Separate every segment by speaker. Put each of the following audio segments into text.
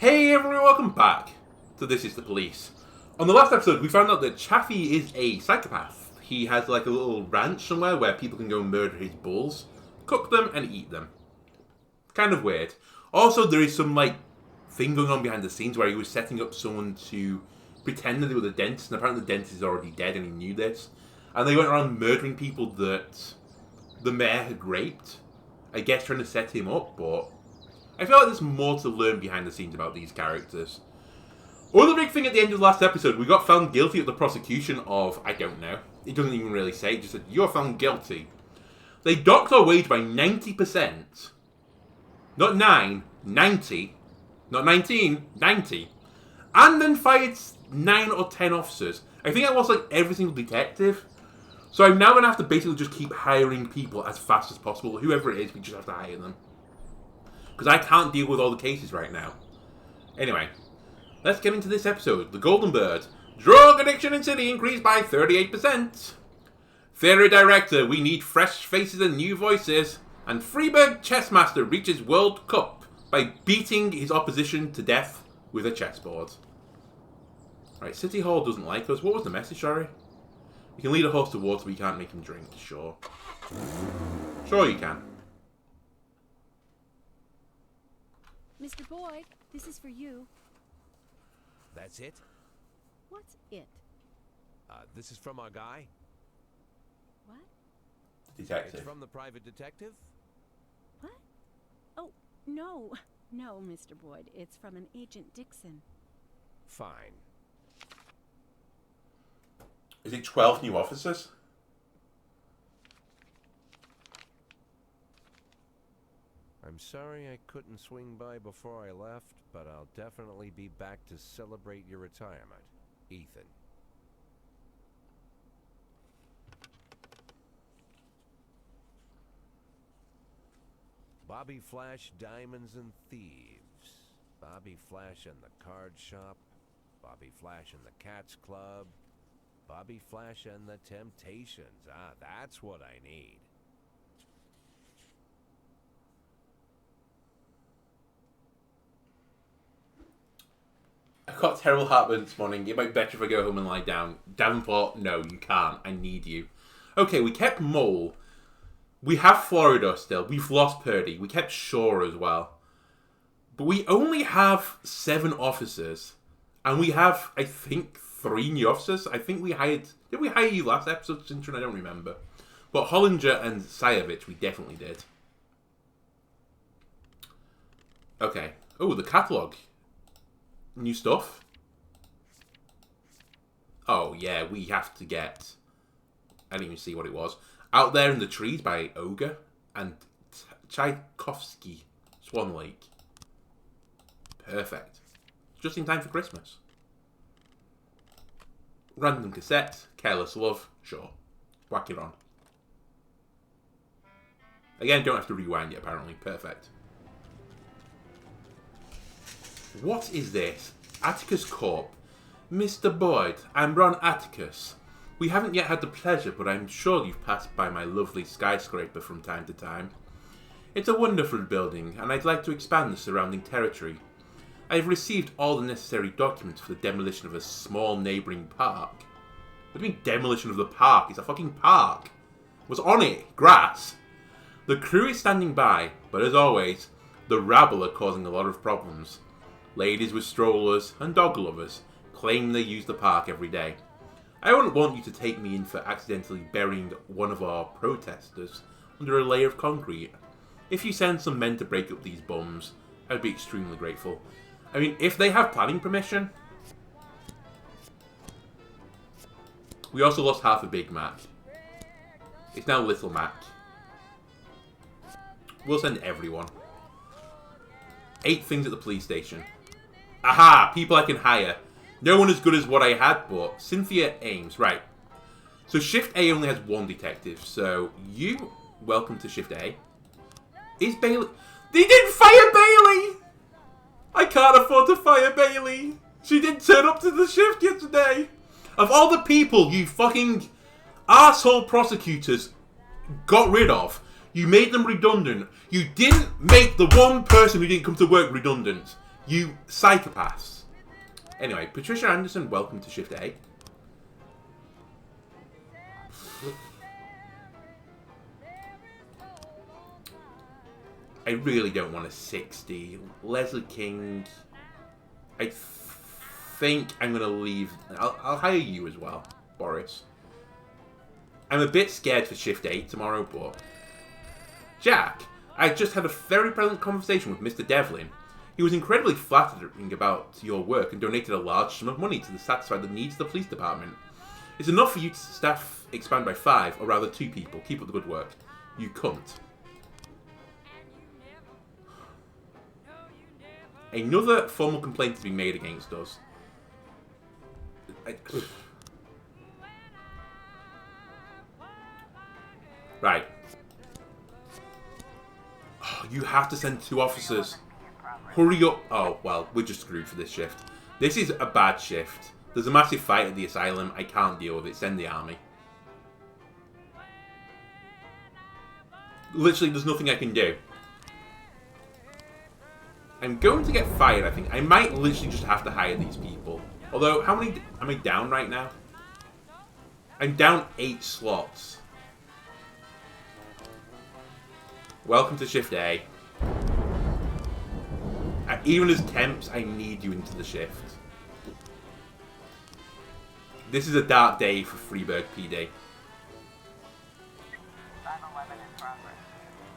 Speaker 1: Hey everyone, welcome back to This Is the Police. On the last episode, we found out that Chaffee is a psychopath. He has like a little ranch somewhere where people can go and murder his bulls, cook them, and eat them. Kind of weird. Also, there is some like thing going on behind the scenes where he was setting up someone to pretend that they were the dentist, and apparently the dentist is already dead and he knew this. And they went around murdering people that the mayor had raped. I guess trying to set him up, but I feel like there's more to learn behind the scenes about these characters. Other big thing at the end of the last episode, we got found guilty of the prosecution of, I don't know. It doesn't even really say, it just said, you're found guilty. They docked our wage by 90%. Not 9, 90. Not 19, 90. And then fired 9 or 10 officers. I think I lost like every single detective. So I'm now going to have to basically just keep hiring people as fast as possible. Whoever it is, we just have to hire them. Because I can't deal with all the cases right now. Anyway, let's get into this episode. The Golden Bird. Drug addiction in city increased by 38%. Theory director, we need fresh faces and new voices. And Freeburg chessmaster reaches World Cup by beating his opposition to death with a chessboard. Right, City Hall doesn't like us. What was the message, sorry? You can lead a horse to water, but you can't make him drink. Sure. Sure you can.
Speaker 2: Mr. Boyd, this is for you.
Speaker 3: That's it?
Speaker 2: What's it?
Speaker 3: This is from our guy?
Speaker 2: What?
Speaker 1: Detective.
Speaker 3: It's from the private detective?
Speaker 2: What? Oh, no. No, Mr. Boyd. It's from an Agent Dixon.
Speaker 3: Fine.
Speaker 1: Is it 12 new officers?
Speaker 3: I'm sorry I couldn't swing by before I left, but I'll definitely be back to celebrate your retirement. Ethan. Bobby Flash, Diamonds and Thieves. Bobby Flash and the Card Shop. Bobby Flash and the Cats Club. Bobby Flash and the Temptations. Ah, that's what I need.
Speaker 1: I've got terrible heartburn this morning. It might be better if I go home and lie down. Davenport, no, you can't. I need you. Okay, we kept Mole. We have Florida still. We've lost Purdy. We kept Shaw as well. But we only have 7 officers. And we have, I think, 3 new officers. I think we hired... Did we hire you last episode, Cintron? I don't remember. But Hollinger and Sayevich, we definitely did. Okay. Oh, the catalogue. New stuff. Oh, yeah, we have to get... I didn't even see what it was. Out There in the Trees by Ogre and Tchaikovsky. Swan Lake. Perfect. Just in time for Christmas. Random Cassette. Careless Love. Sure. Whack it on. Again, don't have to rewind it, apparently. Perfect. What is this? Atticus Corp. Mr. Boyd, I'm Ron Atticus. We haven't yet had the pleasure, but I'm sure you've passed by my lovely skyscraper from time to time. It's a wonderful building, and I'd like to expand the surrounding territory. I have received all the necessary documents for the demolition of a small neighbouring park. What do you mean demolition of the park? It's a fucking park. What's on it? Grass. The crew is standing by, but as always, the rabble are causing a lot of problems. Ladies with strollers and dog lovers claim they use the park every day. I wouldn't want you to take me in for accidentally burying one of our protesters under a layer of concrete. If you send some men to break up these bums, I'd be extremely grateful. I mean, if they have planning permission. We also lost half a Big Mac. It's now Little Mac. We'll send everyone. 8 things at the police station. Aha! People I can hire. No one as good as what I had, but Cynthia Ames. Right. So Shift A only has 1 detective. So you, welcome to Shift A. Is Bailey... They didn't fire Bailey! I can't afford to fire Bailey. She didn't turn up to the shift yesterday. Of all the people you fucking arsehole prosecutors got rid of, you made them redundant. You didn't make the one person who didn't come to work redundant. You psychopaths. Anyway, Patricia Anderson, welcome to Shift A. I really don't want a 60. Leslie King. I think I'm going to leave. I'll hire you as well, Boris. I'm a bit scared for Shift 8 tomorrow, but... Jack, I just had a very pleasant conversation with Mr. Devlin. He was incredibly flattering about your work and donated a large sum of money to satisfy the needs of the police department. It's enough for you to staff expand by 5, or rather 2 people. Keep up the good work. You cunt. Another formal complaint to be made against us. Right. Oh, you have to send 2 officers. Hurry up. Oh, well, we're just screwed for this shift. This is a bad shift. There's a massive fight at the asylum. I can't deal with it. Send the army. Literally, there's nothing I can do. I'm going to get fired, I think. I might literally just have to hire these people. Although, how many am I down right now? I'm down 8 slots. Welcome to Shift A. Even as temps, I need you into the shift. This is a dark day for Freeburg PD.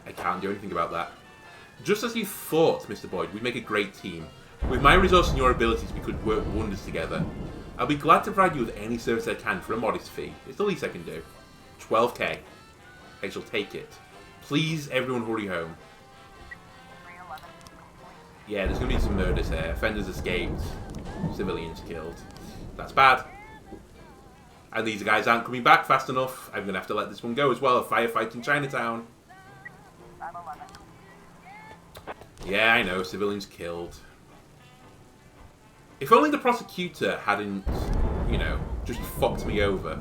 Speaker 1: I can't do anything about that. Just as you thought, Mr. Boyd, we'd make a great team. With my resources and your abilities, we could work wonders together. I'll be glad to provide you with any service I can for a modest fee. It's the least I can do. 12k. I shall take it. Please, everyone hurry home. Yeah, there's going to be some murders here. Offenders escaped. Civilians killed. That's bad. And these guys aren't coming back fast enough. I'm going to have to let this one go as well. A firefight in Chinatown. Yeah, I know. Civilians killed. If only the prosecutor hadn't, you know, just fucked me over.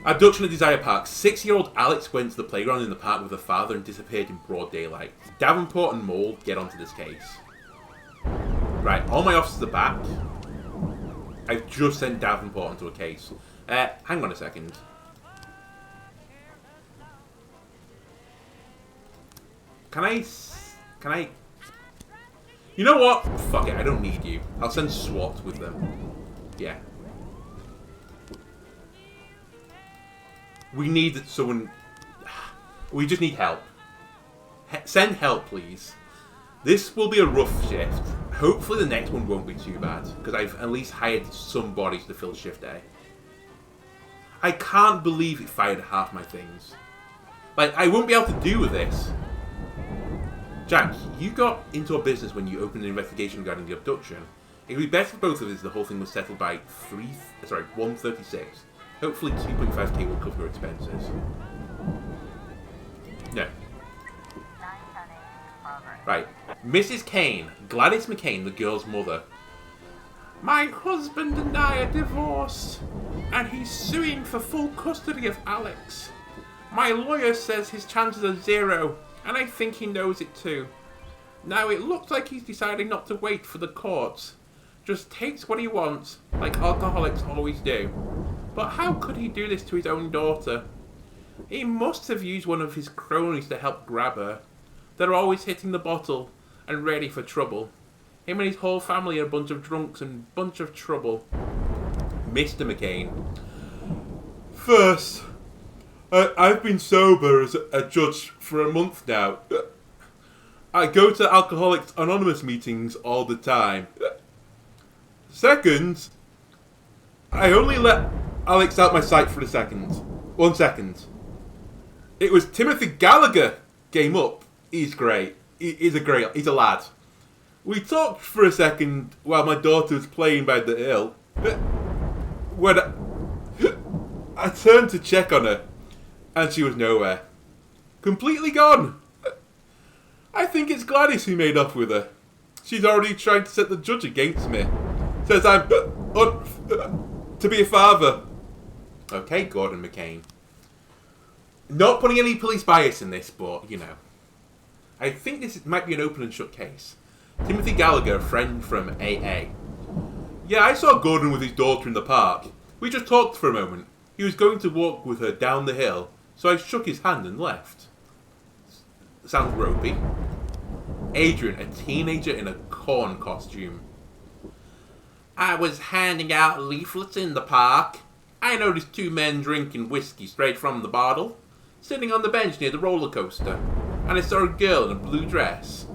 Speaker 1: Abduction at Desire Park. 6-year-old Alex went to the playground in the park with her father and disappeared in broad daylight. Davenport and Mould get onto this case. Right, all my officers are back. I've just sent Davenport onto a case. Hang on a second. Can I... You know what? Fuck it, I don't need you. I'll send SWAT with them. Yeah. We need someone... We just need help. Send help, please. This will be a rough shift. Hopefully the next one won't be too bad, because I've at least hired some bodies to fill Shift A. I can't believe it fired half my things. Like, I won't be able to do with this. Jack, you got into a business when you opened an investigation regarding the abduction. It would be better for both of us if the whole thing was settled by 136. Hopefully 2.5k will cover your expenses. No. Right. Mrs. Kane. Gladys McCain, the girl's mother. My husband and I are divorced, and he's suing for full custody of Alex. My lawyer says his chances are 0, and I think he knows it too. Now it looks like he's deciding not to wait for the courts. Just takes what he wants, like alcoholics always do. But how could he do this to his own daughter? He must have used one of his cronies to help grab her. They're always hitting the bottle and ready for trouble. Him and his whole family are a bunch of drunks and a bunch of trouble. Mr. McCain. First, I've been sober as a judge for a month now. I go to Alcoholics Anonymous meetings all the time. Second, I only let Alex out my sight for a second. 1 second. It was Timothy Gallagher came up. He's great. He's a lad. We talked for a second while my daughter was playing by the hill. When I turned to check on her, and she was nowhere. Completely gone. I think it's Gladys who made off with her. She's already trying to set the judge against me. Says I'm to be a father. Okay, Gordon McCain. Not putting any police bias in this, but, you know. I think this might be an open and shut case. Timothy Gallagher, a friend from AA. Yeah, I saw Gordon with his daughter in the park. We just talked for a moment. He was going to walk with her down the hill, so I shook his hand and left. Sounds ropey. Adrian, a teenager in a corn costume. I was handing out leaflets in the park. I noticed 2 men drinking whiskey straight from the bottle, sitting on the bench near the roller coaster, and I saw a girl in a blue dress.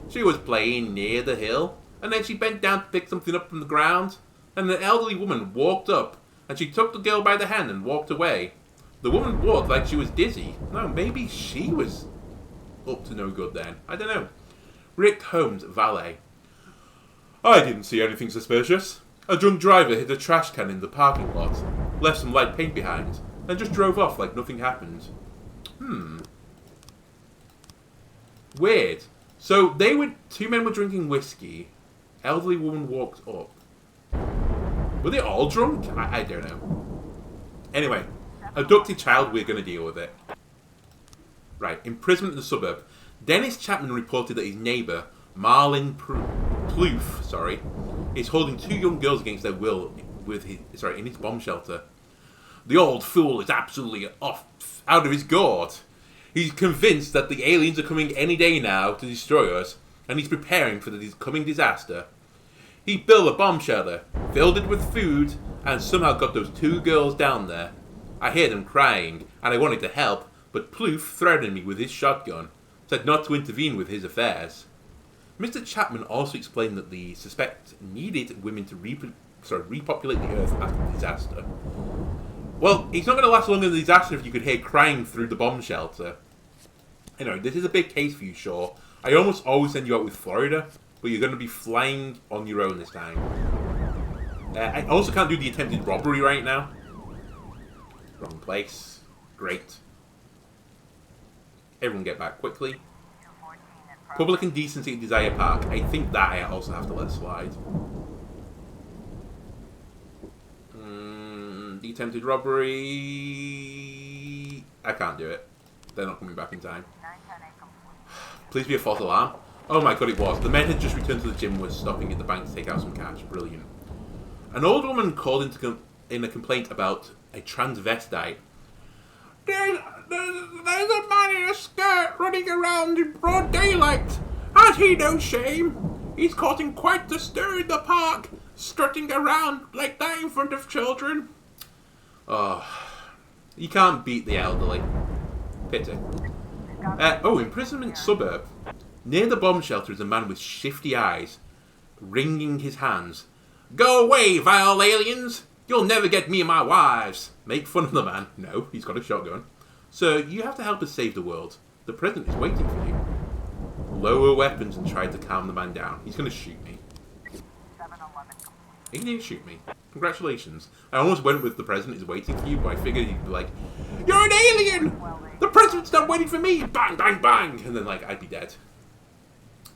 Speaker 1: She was playing near the hill, and then she bent down to pick something up from the ground, and an elderly woman walked up, and she took the girl by the hand and walked away. The woman walked like she was dizzy. No, maybe she was up to no good then. I don't know. Rick Holmes, valet. I didn't see anything suspicious. A drunk driver hit a trash can in the parking lot, left some light paint behind, and just drove off like nothing happened. Weird. So they 2 men were drinking whiskey. Elderly woman walked up. Were they all drunk? I don't know. Anyway, abducted child, we're going to deal with it. Right, imprisonment in the suburb. Dennis Chapman reported that his neighbour, Marlin Plouffe, is holding 2 young girls against their will in his bomb shelter. The old fool is absolutely out of his gourd. He's convinced that the aliens are coming any day now to destroy us, and he's preparing for the coming disaster. He built a bomb shelter, filled it with food, and somehow got those 2 girls down there. I heard them crying, and I wanted to help, but Plouffe threatened me with his shotgun, said not to intervene with his affairs. Mr. Chapman also explained that the suspect needed women to repopulate the Earth after the disaster. Well, it's not going to last longer than the disaster if you could hear crying through the bomb shelter. You know, this is a big case for you, sure. I almost always send you out with Florida, but you're going to be flying on your own this time. I also can't do the attempted robbery right now. Wrong place. Great. Everyone get back quickly. Public indecency at Desire Park. I think that I also have to let slide. The attempted robbery... I can't do it. They're not coming back in time. Please be a false alarm. Oh my god, it was. The men had just returned to the gym and were stopping at the bank to take out some cash. Brilliant. An old woman called in a complaint about a transvestite. There's a man in a skirt running around in broad daylight. Has he no shame? He's causing quite the stir in the park, strutting around like that in front of children. Oh, you can't beat the elderly. Pity. Imprisonment suburb. Near the bomb shelter is a man with shifty eyes, wringing his hands. Go away, vile aliens! You'll never get me and my wives! Make fun of the man. No, he's got a shotgun. Sir, you have to help us save the world. The president is waiting for you. Lower weapons and try to calm the man down. He's going to shoot me. He didn't shoot me. Congratulations. I almost went with the president is waiting for you, but I figured he'd be like, you're an alien! The president's not waiting for me! Bang, bang, bang! And then, I'd be dead.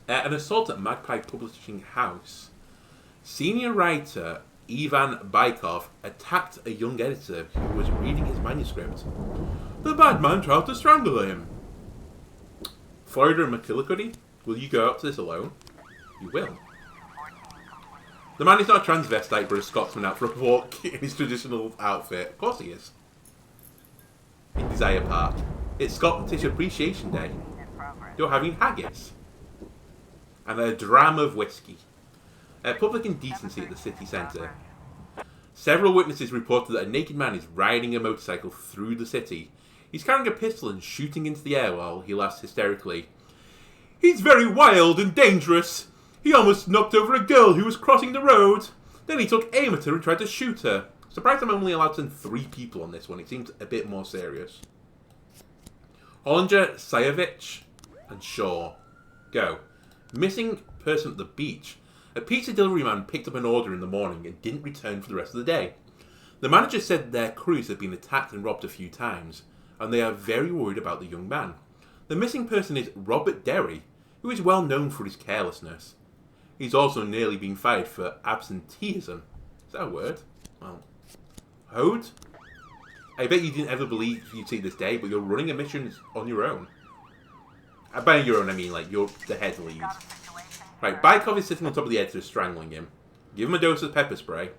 Speaker 1: An assault at Magpie Publishing House. Senior writer Ivan Bykov attacked a young editor who was reading his manuscript. The bad man tried to strangle him. Florida and McKillicuddy, will you go out to this alone? You will. The man is not a transvestite, but a Scotsman out for a walk in his traditional outfit. Of course he is. In Desire Park. It's Scottish Appreciation Day. You're having haggis. And a dram of whiskey. Public indecency at the city centre. Several witnesses reported that a naked man is riding a motorcycle through the city. He's carrying a pistol and shooting into the air while he laughs hysterically. He's very wild and dangerous. He almost knocked over a girl who was crossing the road. Then he took aim at her and tried to shoot her. Surprised I'm only allowed to send 3 people on this one. It seems a bit more serious. Hollinger, Sayevich, and Shaw. Go. Missing person at the beach. A pizza delivery man picked up an order in the morning and didn't return for the rest of the day. The manager said their crews had been attacked and robbed a few times, and they are very worried about the young man. The missing person is Robert Derry, who is well known for his carelessness. He's also nearly been fired for absenteeism. Is that a word? Well, Hode? I bet you didn't ever believe you'd see this day, but you're running a mission on your own. By your own, I mean, you're the head lead. Right, Bykov is sitting on top of the editor, strangling him. Give him a dose of pepper spray.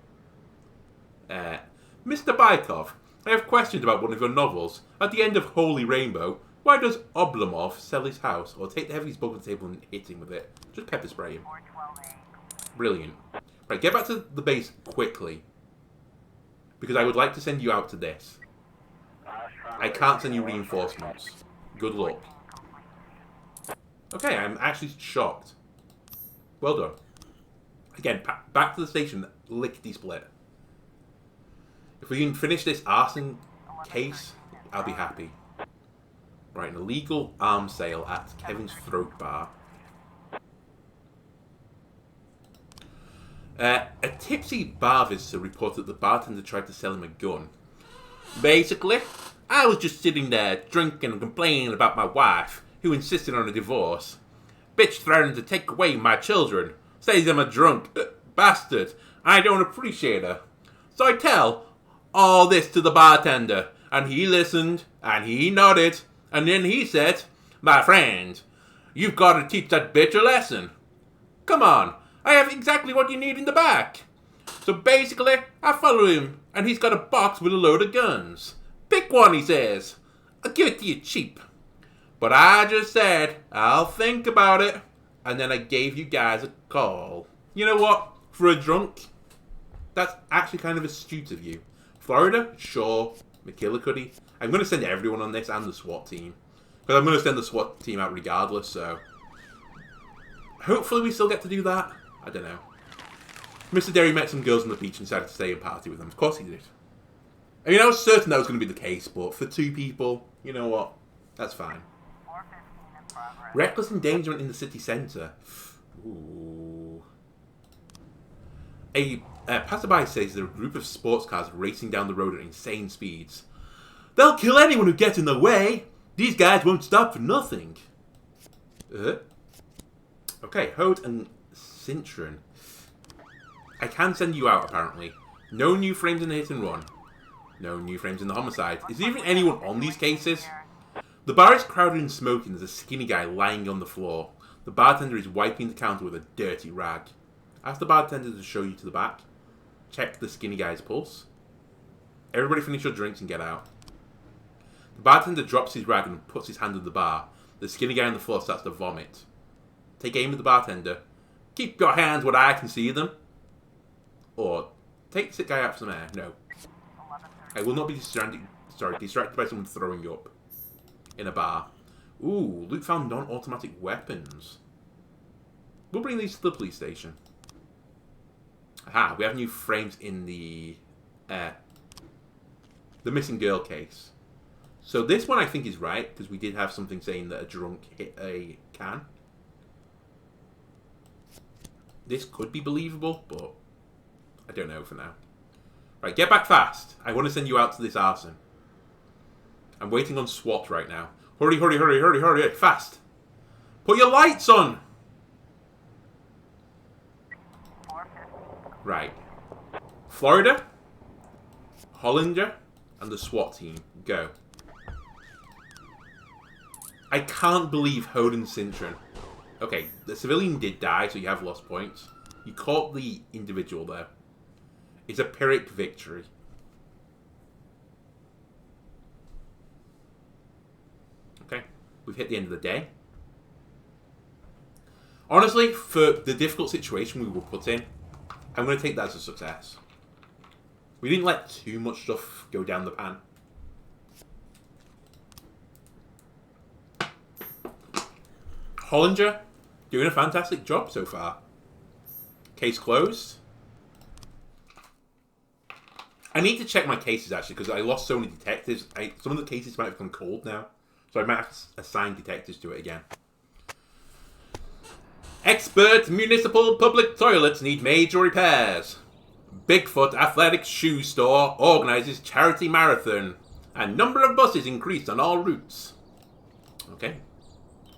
Speaker 1: Mr. Bykov, I have questions about one of your novels. At the end of Holy Rainbow, why does Oblomov sell his house or take the heaviest book of the table and hit him with it? Just pepper spray him. Brilliant. Right, get back to the base quickly. Because I would like to send you out to this. I can't send you reinforcements. Good luck. Okay, I'm actually shocked. Well done. Again, back to the station, lickety-split. If we can finish this arson case, I'll be happy. Right, an illegal arms sale at Kevin's Throat Bar. A tipsy bar visitor reported that the bartender tried to sell him a gun. Basically, I was just sitting there drinking and complaining about my wife, who insisted on a divorce. Bitch threatened to take away my children. Says I'm a drunk bastard. I don't appreciate her. So I tell all this to the bartender, and he listened, and he nodded, and then he said, "My friend, you've got to teach that bitch a lesson. Come on, I have exactly what you need in the back." So basically, I follow him, and he's got a box with a load of guns. "Pick one," he says. "I'll give it to you cheap." But I just said, "I'll think about it." And then I gave you guys a call. You know what? For a drunk, that's actually kind of astute of you. Florida? Sure. McKillicuddy? I'm going to send everyone on this and the SWAT team. Because I'm going to send the SWAT team out regardless, so... Hopefully we still get to do that. I don't know. Mr. Derry met some girls on the beach and decided to stay and party with them. Of course he did. I mean, I was certain that was going to be the case, but for two people, you know what? That's fine. Reckless endangerment in the city centre. Ooh. A passerby says there are a group of sports cars racing down the road at insane speeds. "They'll kill anyone who gets in their way. These guys won't stop for nothing." Okay, Hode and Cintron. I can send you out, apparently. No new frames in the hit and run. No new frames in the homicide. Is there even anyone on these cases? The bar is crowded and smoking. There's a skinny guy lying on the floor. The bartender is wiping the counter with a dirty rag. Ask the bartender to show you to the back. Check the skinny guy's pulse. Everybody finish your drinks and get out. The bartender drops his rag and puts his hand on the bar. The skinny guy on the floor starts to vomit. Take aim at the bartender. "Keep your hands where I can see them." Or, take the sick guy out for some air. No. I will not be distracted by someone throwing up. In a bar. Ooh, Luke found non-automatic weapons. We'll bring these to the police station. Aha, we have new frames in the missing girl case. So this one I think is right, because we did have something saying that a drunk hit a can. This could be believable, but I don't know for now. Right, get back fast. I want to send you out to this arson. I'm waiting on SWAT right now. Hurry, hurry, hurry, hurry, hurry, fast. Put your lights on. Right. Florida, Hollinger, and the SWAT team. Go. I can't believe Hode and Cintron. Okay, the civilian did die, so you have lost points. You caught the individual there. It's a Pyrrhic victory. Okay, we've hit the end of the day. Honestly, for the difficult situation we were put in, I'm going to take that as a success. We didn't let too much stuff go down the pan. Hollinger, doing a fantastic job so far. Case closed. I need to check my cases, actually, because I lost so many detectives. Some of the cases might have gone cold now. So I might have to assign detectives to it again. Expert municipal public toilets need major repairs. Bigfoot Athletic Shoe Store organizes charity marathon. And number of buses increased on all routes. Okay.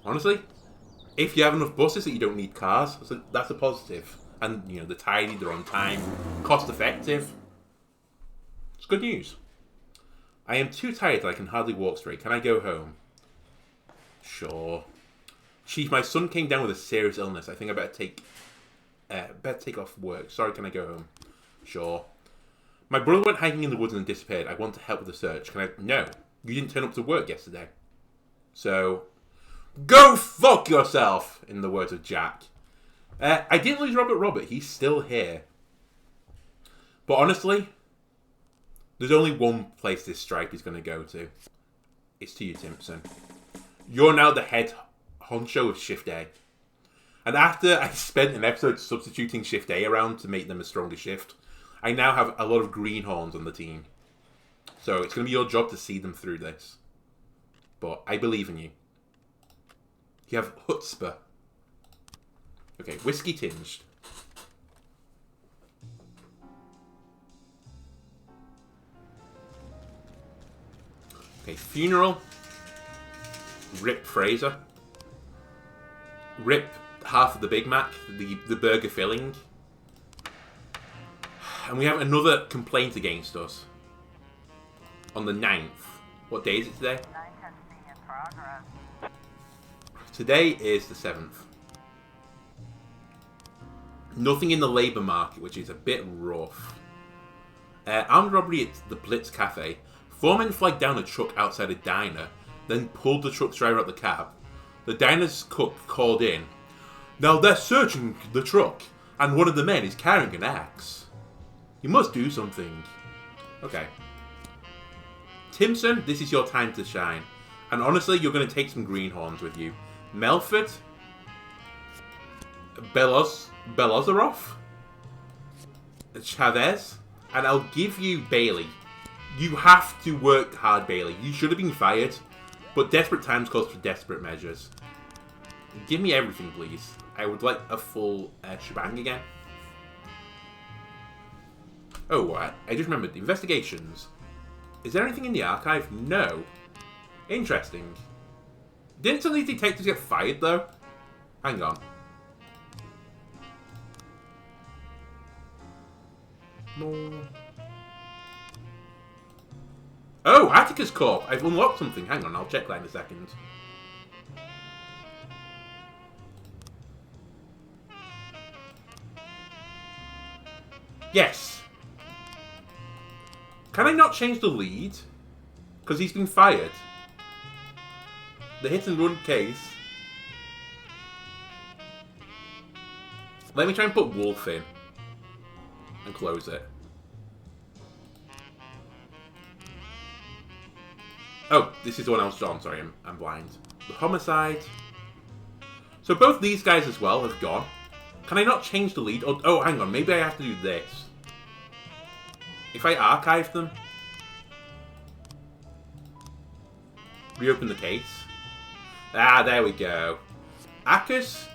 Speaker 1: Honestly, if you have enough buses that you don't need cars, that's a positive. And, you know, they're tidy, they're on time, cost effective. It's good news. I am too tired that I can hardly walk straight. Can I go home? Sure. Chief, my son came down with a serious illness. I think I better take off work. Sorry, can I go home? Sure. My brother went hiking in the woods and disappeared. I want to help with the search. Can I? No. You didn't turn up to work yesterday. So, go fuck yourself, in the words of Jack. I didn't lose Robert. He's still here. But honestly, there's only one place this stripe is going to go to. It's to you, Timpson. You're now the head honcho of Shift A. And after I spent an episode substituting Shift A around to make them a stronger shift, I now have a lot of greenhorns on the team. So it's going to be your job to see them through this. But I believe in you. You have chutzpah. Okay, whiskey tinged. Okay, funeral. Rip Fraser. Rip half of the Big Mac, the burger filling. And we have another complaint against us. On the 9th. What day is it today? Today is the 7th. Nothing in the labour market, which is a bit rough. Armed robbery at the Blitz Cafe. 4 men flagged down a truck outside a diner, then pulled the truck's driver out the cab. The diner's cook called in. Now they're searching the truck, and one of the men is carrying an axe. You must do something. Okay. Timpson, this is your time to shine. And honestly, you're going to take some greenhorns with you. Melford. Belozerov. Chavez. And I'll give you Bailey. You have to work hard, Bailey. You should have been fired. But desperate times calls for desperate measures. Give me everything, please. I would like a full shebang again. Oh, what? I just remembered. Investigations. Is there anything in the archive? No. Interesting. Didn't some of these detectives get fired, though? Hang on. No. Oh, Atticus Corp. I've unlocked something. Hang on, I'll check that in a second. Yes. Can I not change the lead? Because he's been fired. The hit and run case. Let me try and put Wolf in. And close it. Oh, this is the one I was on. Sorry, I'm blind. The homicide. So both these guys as well have gone. Can I not change the lead? Oh, hang on. Maybe I have to do this. If I archive them. Reopen the case. Ah, there we go. Akers,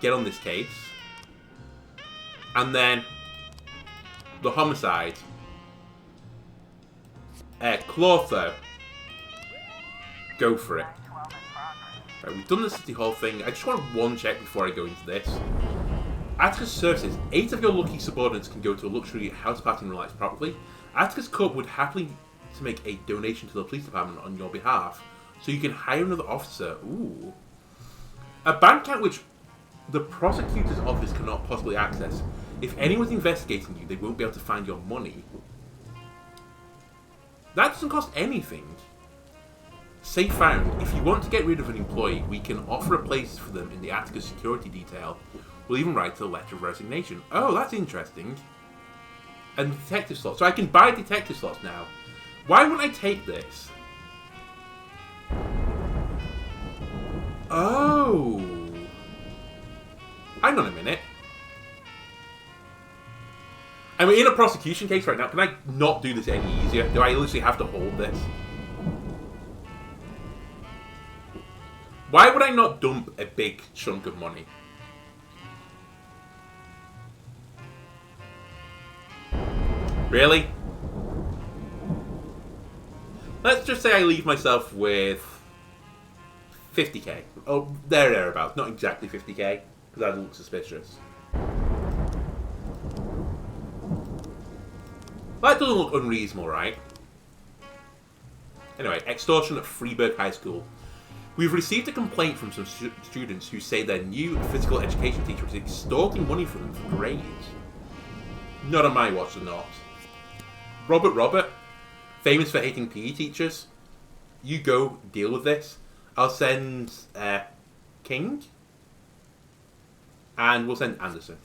Speaker 1: get on this case. And then the homicide. Clotho. Go for it. Right, we've done the City Hall thing. I just want one check before I go into this. Atticus Services. 8 of your lucky subordinates can go to a luxury house party and relax properly. Atticus Corp would happily to make a donation to the police department on your behalf, so you can hire another officer. Ooh. A bank account which the prosecutor's office cannot possibly access. If anyone's investigating you, they won't be able to find your money. That doesn't cost anything. Safe found. If you want to get rid of an employee, we can offer a place for them in the Atticus security detail. We'll even write a letter of resignation. Oh, that's interesting. And detective slots. So I can buy detective slots now. Why wouldn't I take this? Oh. Hang on a minute. I'm in a prosecution case right now. Can I not do this any easier? Do I literally have to hold this? Why would I not dump a big chunk of money? Really? Let's just say I leave myself with 50k. Oh, thereabouts. Not exactly 50k, because that looks suspicious. That doesn't look unreasonable, right? Anyway, extortion at Freeburg High School. We've received a complaint from some students who say their new physical education teacher is extorting money from them for grades. Not on my watch, they're not. Robert, famous for hating PE teachers. You go deal with this. I'll send King. And we'll send Anderson.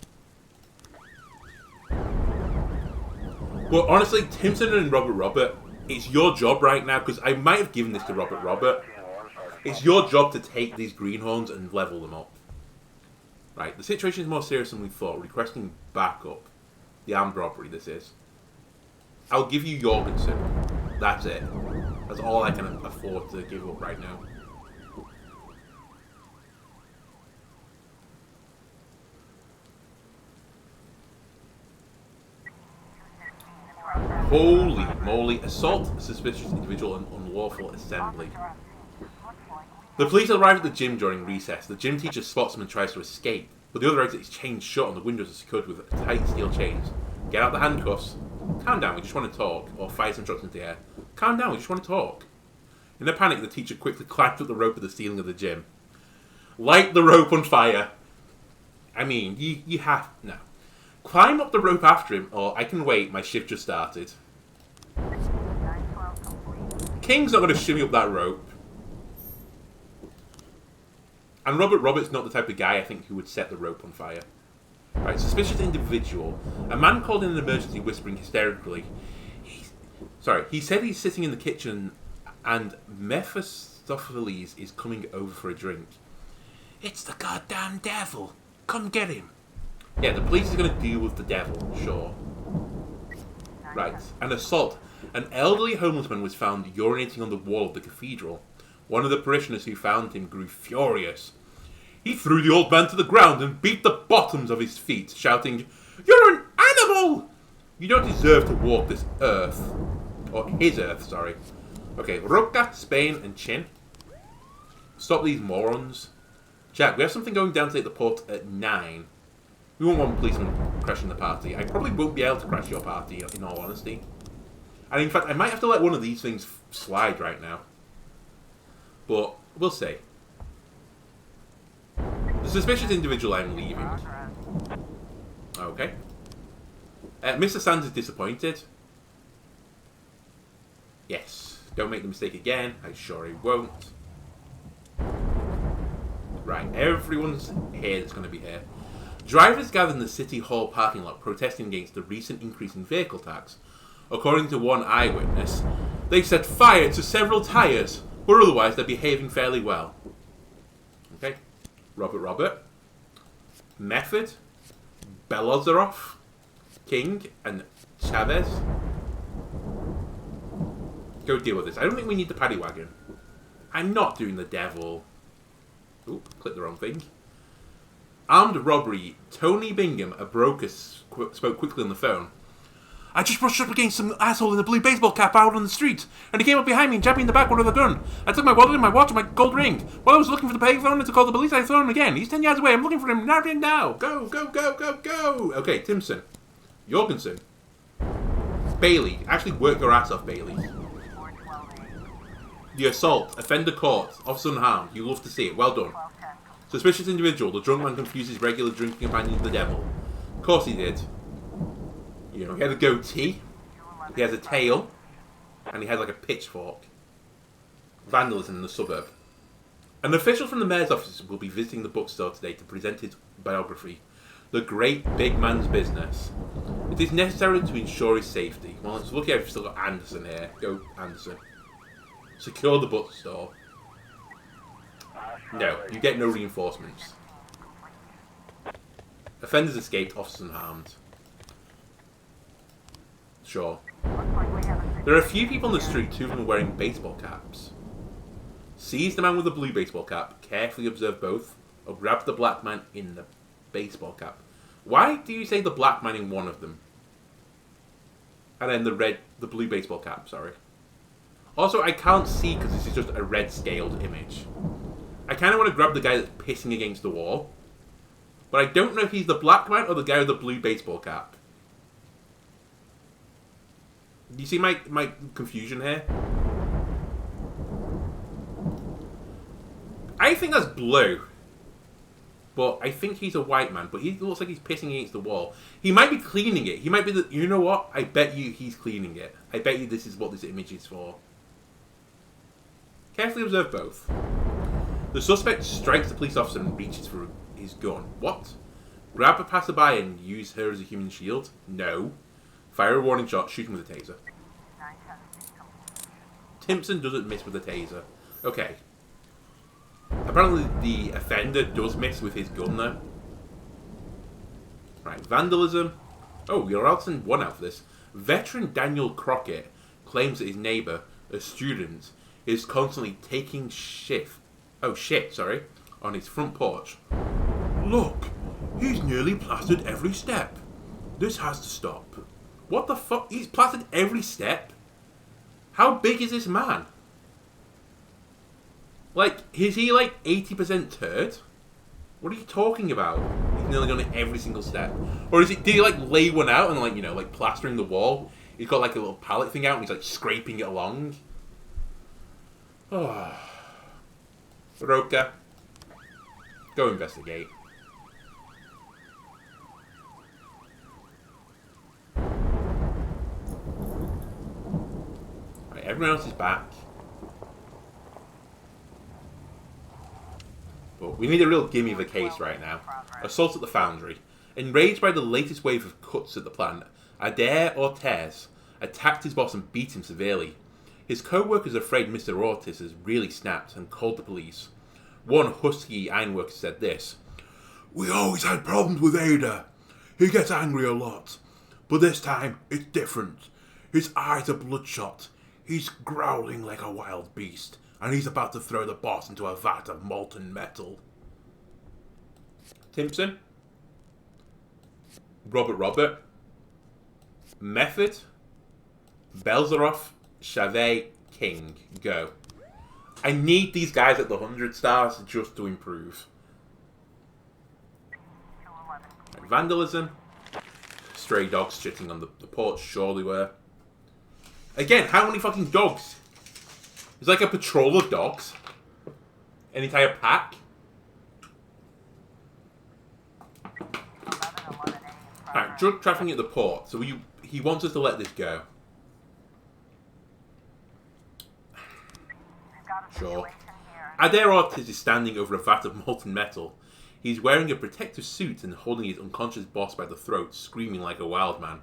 Speaker 1: Well, honestly, Timson and Robert, it's your job right now, because I might have given this to Robert. It's your job to take these greenhorns and level them up. Right, the situation is more serious than we thought. Requesting backup. The armed robbery, this is. I'll give you Jorgensen. That's it. That's all I can afford to give up right now. Holy moly. Assault a suspicious individual and unlawful assembly. The police arrive at the gym during recess. The gym teacher spots him and tries to escape, but the other exit is chained shut and the windows are secured with tight steel chains. Get out the handcuffs. Calm down, we just want to talk. Or fire some shots into the air. Calm down, we just want to talk. In a panic, the teacher quickly climbs up the rope at the ceiling of the gym. Light the rope on fire. I mean, you have... No. Climb up the rope after him, or I can wait, my shift just started. King's not going to shimmy up that rope. And Robert's not the type of guy, I think, who would set the rope on fire. Right, suspicious individual. A man called in an emergency, whispering hysterically. He said he's sitting in the kitchen and Mephistopheles is coming over for a drink. It's the goddamn devil. Come get him. Yeah, the police is going to deal with the devil, sure. Right, an assault. An elderly homeless man was found urinating on the wall of the cathedral. One of the parishioners who found him grew furious. He threw the old man to the ground and beat the bottoms of his feet, shouting, "You're an animal! You don't deserve to walk this earth." Or his earth, sorry. Okay, Roca, Spain, and Chin. Stop these morons. Jack, we have something going down to take the port at 9. We won't want policemen crashing the party. I probably won't be able to crash your party, in all honesty. And in fact, I might have to let one of these things slide right now. But we'll see. The suspicious individual I'm leaving. Okay. Mr. Sands is disappointed. Yes. Don't make the mistake again. I'm sure he won't. Right. Everyone's here that's going to be here. Drivers gathered in the City Hall parking lot protesting against the recent increase in vehicle tax. According to one eyewitness, they set fire to several tyres, but otherwise they're behaving fairly well. Okay. Robert. Method. Belozerov. King. And Chavez. Go deal with this. I don't think we need the paddy wagon. I'm not doing the devil. Oop, clicked the wrong thing. Armed robbery. Tony Bingham, a broker, spoke quickly on the phone. I just brushed up against some asshole in a blue baseball cap out on the street, and he came up behind me and jabbed me in the back with a gun. I took my wallet and my watch and my gold ring. While I was looking for the payphone to call the police, I saw him again. He's 10 yards away. I'm looking for him now. Go. Okay, Timson. Jorgensen. Bailey. Actually work your ass off, Bailey. The assault. Offender caught. Officer unharmed. You love to see it. Well done. Suspicious individual. The drunk man confused his regular drinking companion with the devil. Of course he did. You know, he had a goatee, he has a tail, and he has like a pitchfork. Vandalism in the suburb. An official from the mayor's office will be visiting the bookstore today to present his biography, The Great Big Man's Business. It is necessary to ensure his safety. Well, it's lucky I've still got Anderson here. Go, Anderson. Secure the bookstore. No, you get no reinforcements. Offenders escaped, officers unharmed. Sure. There are a few people on the street, 2 of them are wearing baseball caps. Seize the man with the blue baseball cap, carefully observe both, or grab the black man in the baseball cap. Why do you say the black man in one of them? And then the blue baseball cap, sorry. Also, I can't see because this is just a red scaled image. I kind of want to grab the guy that's pissing against the wall, but I don't know if he's the black man or the guy with the blue baseball cap. Do you see my confusion here? think that's blue. But I think he's a white man. But he looks like he's pissing against the wall. He might be cleaning it. He might be the... You know what? I bet you he's cleaning it. I bet you this is what this image is for. Carefully observe both. The suspect strikes the police officer and reaches for his gun. What? Grab a passerby and use her as a human shield? No. Fire a warning shot, shoot him with a taser. Timpson doesn't miss with a taser. Okay. Apparently the offender does miss with his gun though. Right, vandalism. Oh, you're allowed to send one out for this. Veteran Daniel Crockett claims that his neighbour, a student, is constantly taking shit on his front porch. Look, he's nearly plastered every step. This has to stop. What the fuck? He's plastered every step? How big is this man? Like, is he like 80% turd? What are you talking about? He's nearly gone at every single step. Or did he like lay one out and like, you know, like plastering the wall? He's got like a little pallet thing out and he's like scraping it along. Oh. Roka, go investigate. Right, everyone else is back. But we need a real gimme of a case right now. Assault at the foundry. Enraged by the latest wave of cuts at the plant, Adair Ortiz attacked his boss and beat him severely. His co-workers are afraid Mr. Ortiz has really snapped and called the police. One husky ironworker said this: "We always had problems with Ada. He gets angry a lot. But this time, it's different. His eyes are bloodshot. He's growling like a wild beast. And he's about to throw the boss into a vat of molten metal." Timpson. Robert. Method. Belzeroff. Chavez. King. Go. I need these guys at the 100 stars just to improve. Vandalism. Stray dogs shitting on the porch surely were. Again, how many fucking dogs? It's like a patrol of dogs. An entire pack. Alright, drug trafficking at the port. So he wants us to let this go. Sure. Adair Ortiz is standing over a vat of molten metal. He's wearing a protective suit and holding his unconscious boss by the throat, screaming like a wild man.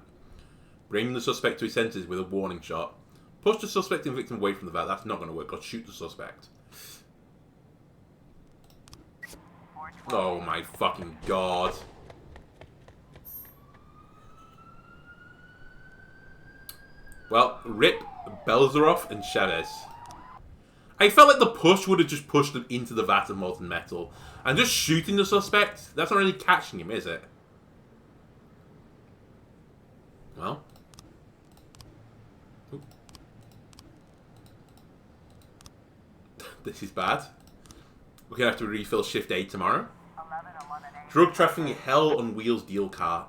Speaker 1: Bringing the suspect to his senses with a warning shot. Push the suspect and victim away from the vat. That's not going to work. Or shoot the suspect. Oh my fucking god. Well, rip Belzeroff and Chavez. I felt like the push would have just pushed them into the vat of molten metal. And just shooting the suspect, that's not really catching him, is it? Well. Ooh. This is bad. We're going to have to refill Shift A tomorrow. Drug trafficking hell on wheels dealership.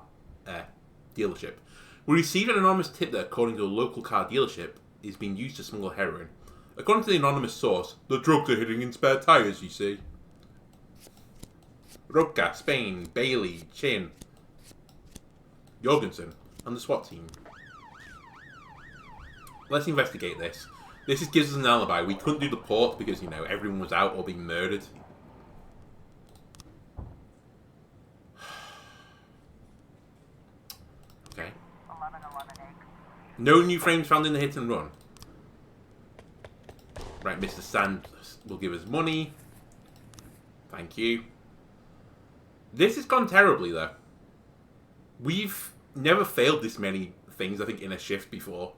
Speaker 1: We received an anonymous tip that, according to a local car dealership, is being used to smuggle heroin. According to the anonymous source, the drugs are hidden in spare tyres, you see. Roca, Spain, Bailey, Chin, Jorgensen, and the SWAT team. Let's investigate this. This gives us an alibi. We couldn't do the port because, you know, everyone was out or being murdered. Okay. No new frames found in the hit and run. Right, Mr. Sand will give us money. Thank you. This has gone terribly, though. We've never failed this many things, I think, in a shift before.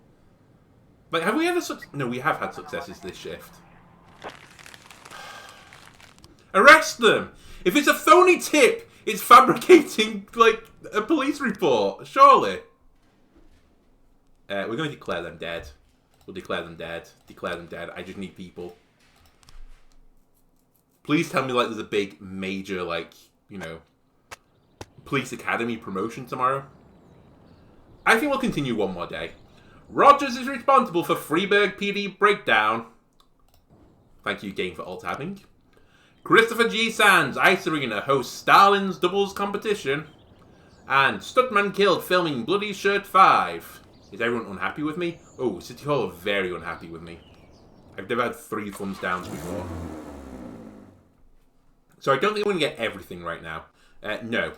Speaker 1: Like, have we ever... No, we have had successes this shift. Arrest them! If it's a phony tip, it's fabricating, like, a police report. Surely. We're going to declare them dead. We'll declare them dead. Declare them dead. I just need people. Please tell me, like, there's a big, major, like, you know, police academy promotion tomorrow. I think we'll continue one more day. Rogers is responsible for Freeburg PD breakdown. Thank you, game, for alt-tabbing. Christopher G. Sands Ice Arena hosts Stalin's doubles competition. And Stuntman killed filming Bloody Shirt 5. Is everyone unhappy with me? Oh, City Hall are very unhappy with me. I've never had 3 thumbs downs before. So I don't think I'm going to get everything right now. No.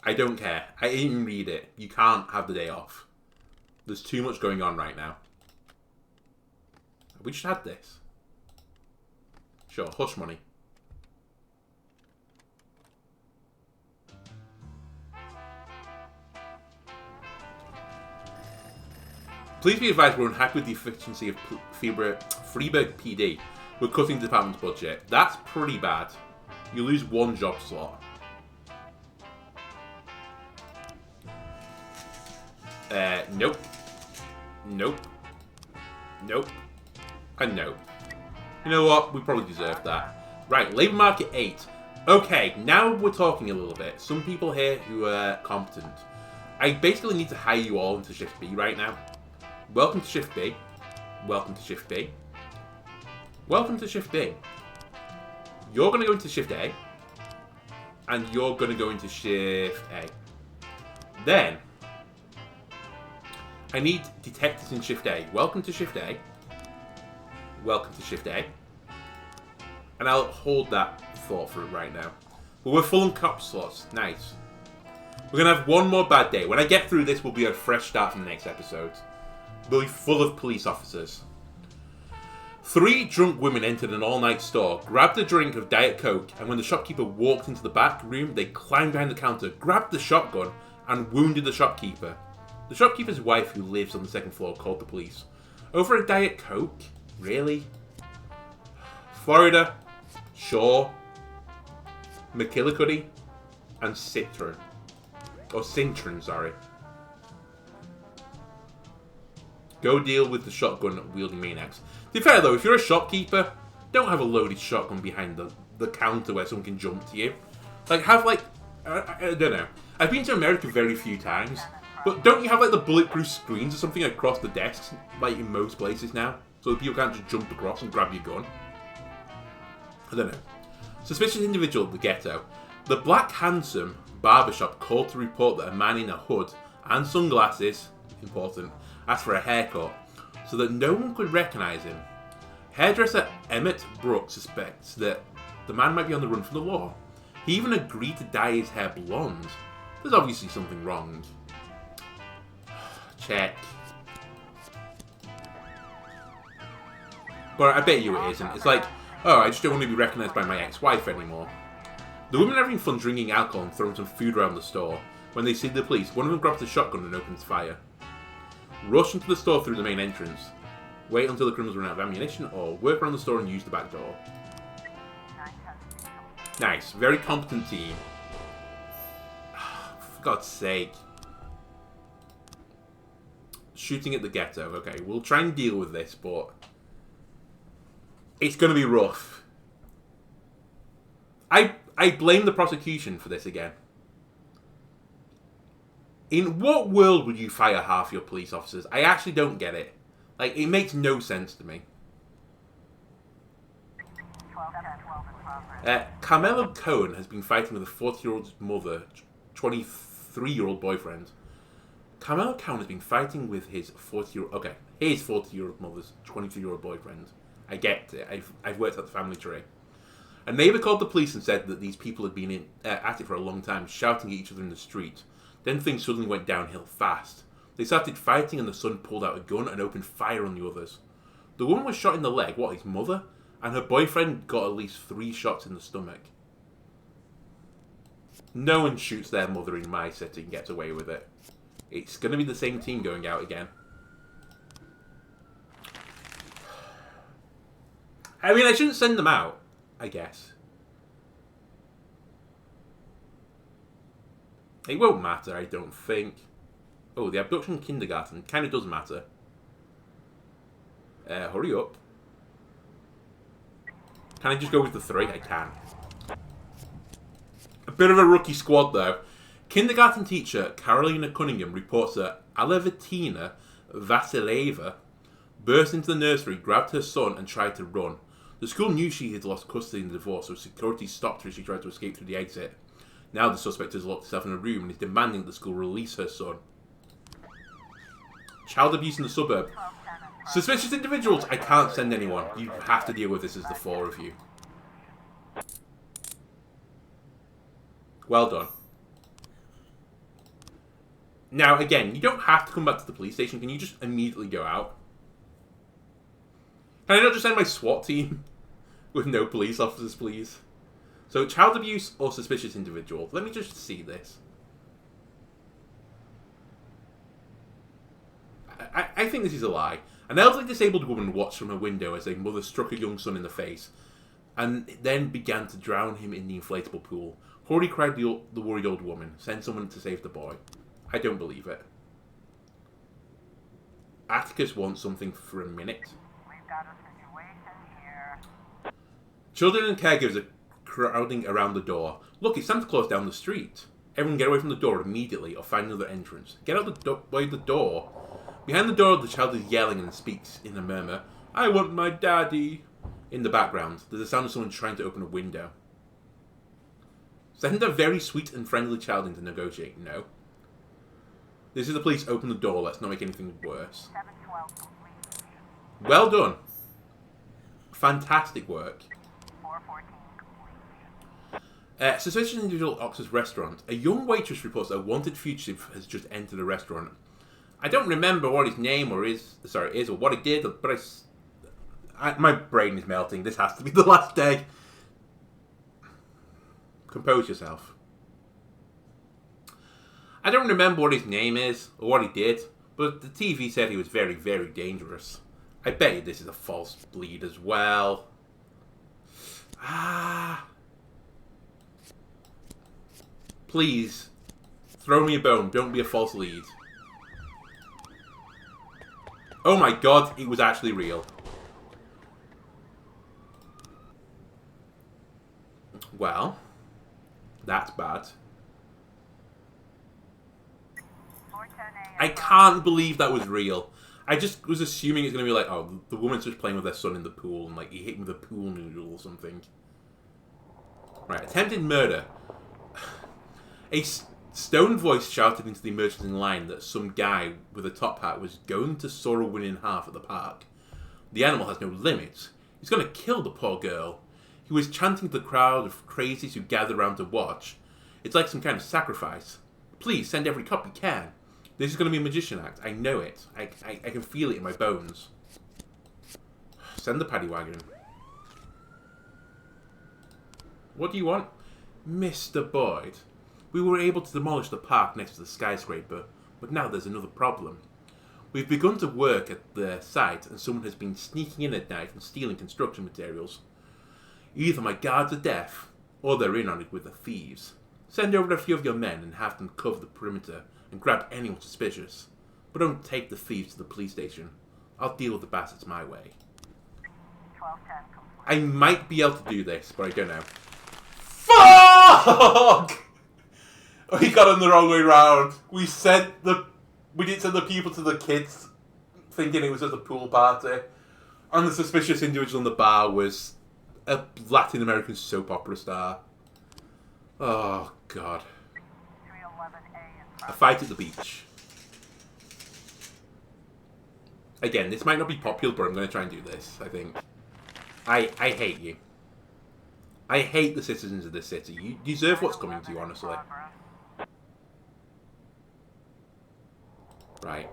Speaker 1: I don't care. I didn't read it. You can't have the day off. There's too much going on right now. Have we just had this? Sure, hush money. Please be advised we're unhappy with the efficiency of Freiburg PD. We're cutting the department's budget. That's pretty bad. You lose 1 job slot. Nope. Nope. Nope. And nope. You know what? We probably deserve that. Right, Labour Market 8. Okay, now we're talking a little bit. Some people here who are competent. I basically need to hire you all into Shift B right now. Welcome to Shift B. Welcome to Shift B. Welcome to Shift B. You're going to go into Shift A. And you're going to go into Shift A. Then, I need detectives in Shift A. Welcome to Shift A. Welcome to Shift A. And I'll hold that thought for it right now. But we're full on cop slots. Nice. We're going to have one more bad day. When I get through this, we'll be a fresh start from the next episode. We'll be full of police officers. 3 drunk women entered an all-night store, grabbed a drink of Diet Coke, and when the shopkeeper walked into the back room, they climbed behind the counter, grabbed the shotgun, and wounded the shopkeeper. The shopkeeper's wife, who lives on the 2nd floor, called the police. Over a Diet Coke? Really? Florida, Shaw, McKillicuddy, and Citron. Or Cintron, sorry. Go deal with the shotgun-wielding maniacs. To be fair, though, if you're a shopkeeper, don't have a loaded shotgun behind the counter where someone can jump to you. Like, have, like... I don't know. I've been to America very few times, but don't you have, like, the bulletproof screens or something across the desks, like, in most places now? So that people can't just jump across and grab your gun? I don't know. Suspicious individual at the ghetto. The Black Handsome barbershop called to report that a man in a hood and sunglasses, important, asked for a haircut, so that no one could recognise him. Hairdresser Emmett Brooks suspects that the man might be on the run from the law. He even agreed to dye his hair blonde. There's obviously something wrong. Check. But I bet you it isn't. It's like, oh, I just don't want to be recognised by my ex-wife anymore. The women are having fun drinking alcohol and throwing some food around the store. When they see the police, one of them grabs a shotgun and opens fire. Rush into the store through the main entrance. Wait until the criminals run out of ammunition, or work around the store and use the back door. Nice. Very competent team. For God's sake. Shooting at the ghetto. Okay, we'll try and deal with this, but... it's going to be rough. I blame the prosecution for this again. In what world would you fire half your police officers? I actually don't get it. Like, it makes no sense to me. Carmelo Cohen has been fighting with a 40-year-old mother, 23-year-old boyfriend. Carmelo Cohen has been fighting with his 40-year-old... okay, his 40-year-old mother's 23-year-old boyfriend. I get it. I've worked at the family tree. A neighbour called the police and said that these people had been at it for a long time, shouting at each other in the street. Then things suddenly went downhill fast. They started fighting and the son pulled out a gun and opened fire on the others. The woman was shot in the leg, his mother? And her boyfriend got at least 3 shots in the stomach. No one shoots their mother in my city and gets away with it. It's going to be the same team going out again. I mean, I shouldn't send them out, I guess. It won't matter, I don't think. Oh, the abduction kindergarten kind of does matter. Hurry up. Can I just go with the 3? I can. A bit of a rookie squad, though. Kindergarten teacher Carolina Cunningham reports that Alevatina Vasileva burst into the nursery, grabbed her son, and tried to run. The school knew she had lost custody in the divorce, so security stopped her as she tried to escape through the exit. Now the suspect has locked herself in a room and is demanding that the school release her son. Child abuse in the suburb. Suspicious individuals, I can't send anyone. You have to deal with this as the four of you. Well done. Now, again, you don't have to come back to the police station. Can you just immediately go out? Can I not just send my SWAT team with no police officers, please? So, child abuse or suspicious individual. Let me just see this. I think this is a lie. An elderly disabled woman watched from her window as a mother struck her young son in the face and then began to drown him in the inflatable pool. Horry, cried the worried old woman. Send someone to save the boy. I don't believe it. Atticus wants something for a minute.
Speaker 4: We've got a situation here.
Speaker 1: Children and caregivers are crowding around the door. Look, it's Santa Claus down the street. Everyone get away from the door immediately or find another entrance. Get out the way the door. Behind the door, the child is yelling and speaks in a murmur. I want my daddy. In the background, there's the sound of someone trying to open a window. Send a very sweet and friendly child in to negotiate. No. This is the police. Open the door. Let's not make anything worse.
Speaker 4: 712 complete.
Speaker 1: Well done. Fantastic work.
Speaker 4: 414 complete.
Speaker 1: Suspicious individual at Oxford's restaurant. A young waitress reports that a wanted fugitive has just entered the restaurant. I don't remember what his name is or what he did, but my brain is melting. This has to be the last day. Compose yourself. I don't remember what his name is or what he did, but the TV said he was very, very dangerous. I bet you this is a false lead as well. Please, throw me a bone. Don't be a false lead. Oh my god, it was actually real. Well, that's bad.
Speaker 4: 410 a.m.
Speaker 1: I can't believe that was real. I just was assuming it's going to be like, oh, the woman's just playing with their son in the pool and like he hit him with a pool noodle or something. Right, attempted murder. A stone voice shouted into the emergency line that some guy with a top hat was going to saw a woman in half at the park. The animal has no limits. He's going to kill the poor girl. He was chanting to the crowd of crazies who gathered around to watch. It's like some kind of sacrifice. Please, send every cop you can. This is going to be a magician act. I know it. I can feel it in my bones. Send the paddy wagon. What do you want? Mr. Boyd. We were able to demolish the park next to the skyscraper, but now there's another problem. We've begun to work at the site, and someone has been sneaking in at night and stealing construction materials. Either my guards are deaf, or they're in on it with the thieves. Send over a few of your men and have them cover the perimeter and grab anyone suspicious. But don't take the thieves to the police station. I'll deal with the bastards my way.
Speaker 4: 1210 complete.
Speaker 1: I might be able to do this, but I don't know. Fuck! We got them the wrong way round. We didn't send the people to the kids thinking it was at the pool party. And the suspicious individual in the bar was a Latin American soap opera star. Oh, God.
Speaker 4: 311A
Speaker 1: A fight at the beach. Again, this might not be popular, but I'm going to try and do this, I think. I hate you. I hate the citizens of this city. You deserve what's coming to you, honestly. Right.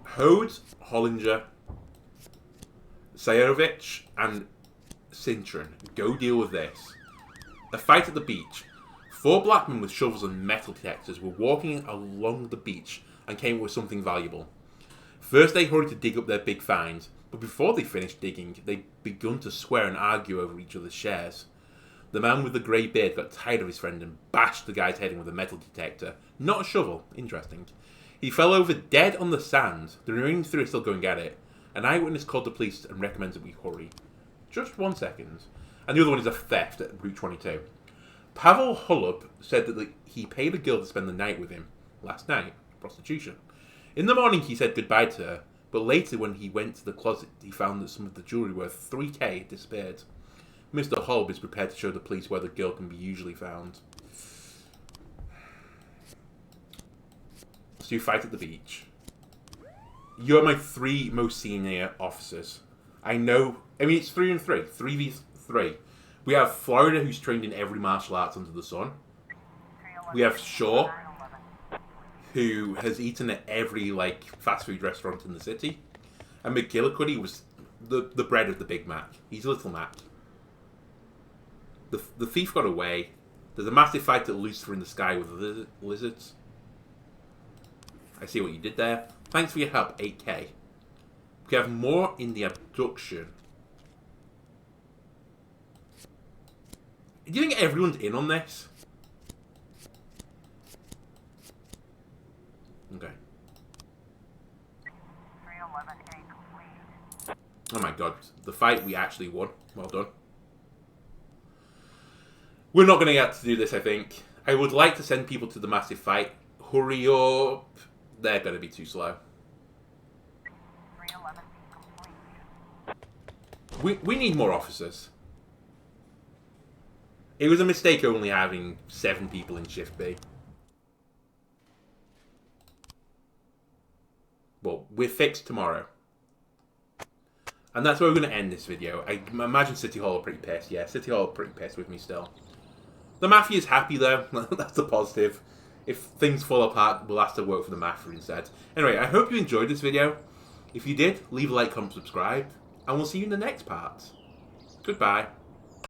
Speaker 1: Hode, Hollinger, Sayorovich, and Cintron. Go deal with this. A fight at the beach. 4 black men with shovels and metal detectors were walking along the beach and came up with something valuable. First they hurried to dig up their big find, but before they finished digging, they'd begun to swear and argue over each other's shares. The man with the grey beard got tired of his friend and bashed the guy's head in with a metal detector. Not a shovel. Interesting. He fell over dead on the sand. The remaining 3 are still going at it. An eyewitness called the police and recommends that we hurry. Just 1 second. And the other one is a theft at Route 22. Pavel Holub said that he paid a girl to spend the night with him. Last night. Prostitution. In the morning he said goodbye to her, But later, when he went to the closet, he found that some of the jewellery worth $3K had disappeared. Mr. Hobb is prepared to show the police where the girl can be usually found. So you fight at the beach. You're my 3 most senior officers. I know... I mean, it's 3 and 3. 3v3. We have Florida, who's trained in every martial arts under the sun. We have Shaw, who has eaten at every, like, fast food restaurant in the city. And McGillicuddy was the bread of the Big Mac. He's a Little Mac. The thief got away. There's a massive fight at Lucifer in the sky with lizards. I see what you did there. Thanks for your help, 8K. We have more in the abduction. Do you think everyone's in on this? Okay.
Speaker 4: 311A complete.
Speaker 1: Oh my god. The fight we actually won. Well done. We're not going to get to do this, I think. I would like to send people to the massive fight. Hurry up. They're going to be too slow.
Speaker 4: 311B complete.
Speaker 1: We need more officers. It was a mistake only having 7 people in Shift B. Well, we're fixed tomorrow. And that's where we're going to end this video. I imagine City Hall are pretty pissed. Yeah, City Hall are pretty pissed with me still. The Mafia is happy though. That's a positive. If things fall apart, we'll have to work for the Mafia instead. Anyway, I hope you enjoyed this video. If you did, leave a like, comment, subscribe. And we'll see you in the next part. Goodbye.